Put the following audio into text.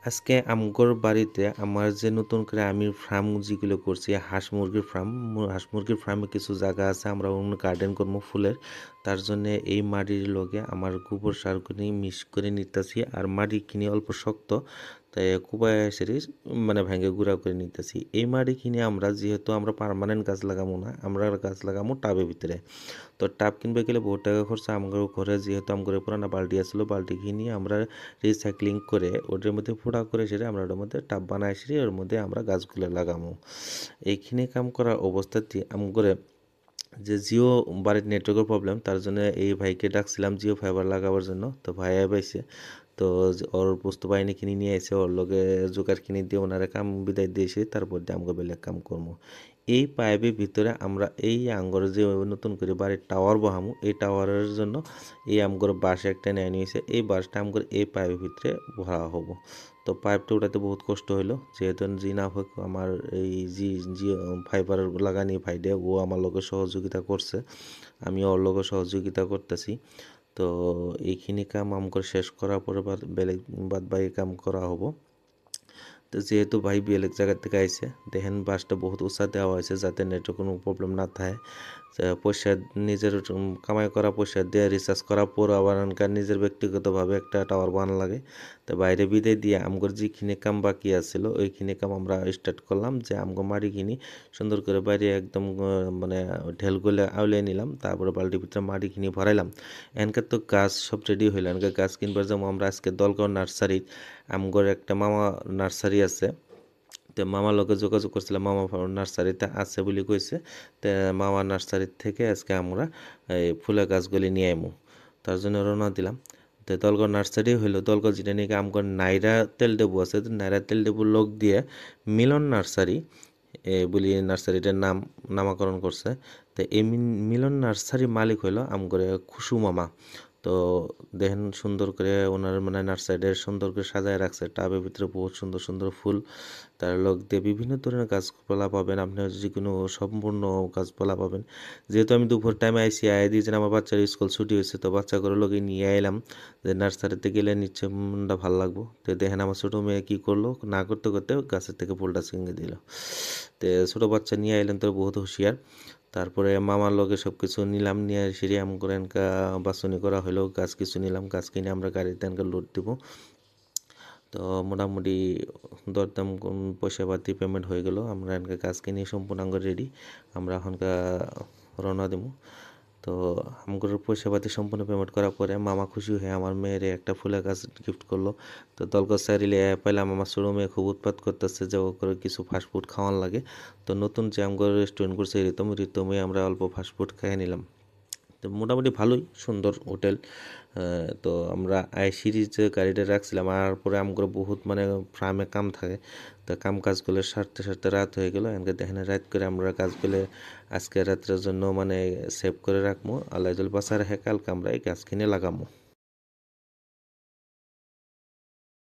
আজকে আমগর বাড়িতে আমার যে নতুন করে আমি ফার্ম যেগুলো করছি হাঁস মুরগির ফার্ম। হাঁস মুরগির ফার্মে কিছু জায়গা আছে, আমরা অন্য গার্ডেন করবো ফুলের। তার জন্য এই মাটির লগে আমার গোবর সার কিনে মিক্স করে নিতেছি, আর মাটি কিনে অল্প শক্ত, তাই কুবায় সেরি মানে ভেঙে গুঁড়া করে নিতেছি। এই মাটি কিনে আমরা, যেহেতু আমরা পার্মানেন্ট গাছ লাগাবো না, আমরা গাছ লাগাবো টাবের ভিতরে। তো টাব কিনবে গেলে বহুত টাকা খরচা। আমার ঘরে যেহেতু আমার পুরানো বালতি আসলো, বালতি কিনে আমরা রিসাইক্লিং করে ওটার মধ্যে ফোড়া করে সেটা আমরা ওটার মধ্যে টাব বানাই সেরে ওর মধ্যে আমরা গাছগুলো লাগামো। এইখানে কাম করার অবস্থাতে করে যে জিও বাড়ির নেটওয়ার্কের প্রবলেম, তার জন্য এই ভাইকে ডাকছিলাম জিও ফাইবার লাগাবার জন্য। তো ভাই পাইছে, তো ওর বস্তু বাহিনী কিনে নিয়ে এসে ওর লগে জোগাড় কিনে দিয়ে ওনারা কাম বিদায় দিয়েছে, তারপর দিয়ে আমাকে বেলে কাম করবো। এই পাইপের ভিতরে আমরা এই আঙ্গর যে নতুন করে বাড়ির টাওয়ার বহামু, এই টাওয়ারের জন্য এই আমগর বাঁশ একটা নেয় নিয়েছে, এই বাঁশটা আমগর এই পাইপের ভিতরে ভরা হবো। তো পাইপটা উঠাতে বহুত কষ্ট হলো, যেহেতু জি না হোক আমার এই জি ফাইবার লাগানি ভাইডে ও আমার লোকের সহযোগিতা করছে, আমি ওর লোকের সহযোগিতা করতেছি। তো এইখিনি কাম আমগর শেষ করার পরে বেলেগ বাদ বাকি কাম করা হবো। তো যেহেতু ভাই বেলেগ জায়গা থেকে আইছে, দেখেন বাসটা বহুত উঁচা দেওয়া হয়েছে যাতে নেটে কোনো প্রবলেম না থাকে। পয়সা নিজের কামাই করা পয়সা দিয়ে রিচার্জ করার পর আবার আনকার নিজের ব্যক্তিগতভাবে একটা টাওয়ার বানানো লাগে। তো বাইরে বিদায় দিয়ে আমগর যেখানে কাম বাকি আছিল ওইখানে কাম আমরা স্টার্ট করলাম, যে আমগো মাটি কিনি সুন্দর করে বাইরে একদম মানে ঢেলগুলো আউলিয়ে নিলাম, তারপরে বালতির ভিতরে মাটি কিনে ভরাইলাম। এনকার তো গাছ সব রেডি হইলো, এনকার গাছ কিনবার যাবো আমরা আজকে দলগাঁও নার্সারি। আমগর একটা মামা নার্সারি আছে, তো মামার লগে যোগাযোগ করছিলাম, মামা নার্সারিতে আছে বলে কইছে। তো মামা নার্সারির থেকে আজকে আমরা এই ফুলের গাছগুলি নিয়ে আইমু, তার জন্য রওনা দিলাম। তো দলগড় নার্সারি হইলো, দলগড় যেটা নাকি আমগর নাইরা তেল ডেবু আছে, তো নাইরা তেল ডেবুর লোক দিয়ে মিলন নার্সারি বলি নার্সারিটার নামকরণ করছে। তো এই মিলন নার্সারি মালিক হইলো আমগরে খুশু মামা। তো দেখেন সুন্দর করে ওনার মানে নার্সারিটা সুন্দর করে সাজায় রাখছে, টাবের ভিতরে বহুত সুন্দর সুন্দর ফুল। তার লগ দিয়ে বিভিন্ন ধরনের গাছপালা পাবেন, আপনার যে কোনো সম্পূর্ণ গাছপালা পাবেন। যেহেতু আমি দুপুর টাইমে আইসি আই দিয়েছেন, আমার বাচ্চার স্কুল ছুটি হয়েছে, তো বাচ্চাগুলো লগে নিয়ে এলাম, যে নার্সারিতে গেলে নিচ্ছে মনটা ভালো লাগবো। তো দেখেন আমার ছোটো মেয়ে কী করলো, না করতে করতে গাছের থেকে ফুলটা ছিঙে দিল। তো ছোটো বাচ্চা নিয়ে এলেন তো বহুত হুঁশিয়ার। তারপরে মামার লগে সব কিছু নিলাম, নিয়ে সেরে আম করে এনকা বাছনি করা হলো, গাছ কিছু নিলাম, গাছ কিনে আমরা গাড়িতে এনকা লোড দিব। তো মোটামুটি দরদাম পয়সা পাতি পেমেন্ট হয়ে গেল, আমরা এনকা গাছ কিনে সম্পূর্ণাঙ্গ রেডি, আমরা এখনকার রওনা দেবো। তো আমগুলোর পয়সা পাতি সম্পূর্ণ পেমেন্ট করার পরে মামা খুশি হয়ে আমার মেয়ের একটা ফুলের গাছ গিফট করলো। তো দলগছ সারিলে পাইলাম আমার ছোটো মেয়ে খুব উৎপাত করতেছে যে ও করে কিছু ফাস্টফুড খাওয়ান লাগে। তো নতুন যে আমগুলো রেস্টুরেন্ট করছে রিতমে আমরা অল্প ফাস্টফুড খেয়ে নিলাম। তো মোটামুটি ভালোই সুন্দর হোটেল। তো আমরা সিরিজে গাড়িটা রাখছিলাম, আর পরে আমগুলো বহুত মানে ফার্মে কাম থাকে, তো কাম কাজগুলো সারতে সারতে রাত হয়ে গেল। এনকে দেখেন রাত করে আমরা গাছগুলো আজকে রাত্রের জন্য মানে সেভ করে রাখবো, আল্লাহ জল বাঁচা রেখে কালকে আমরা এই গাছ কিনে লাগাবো।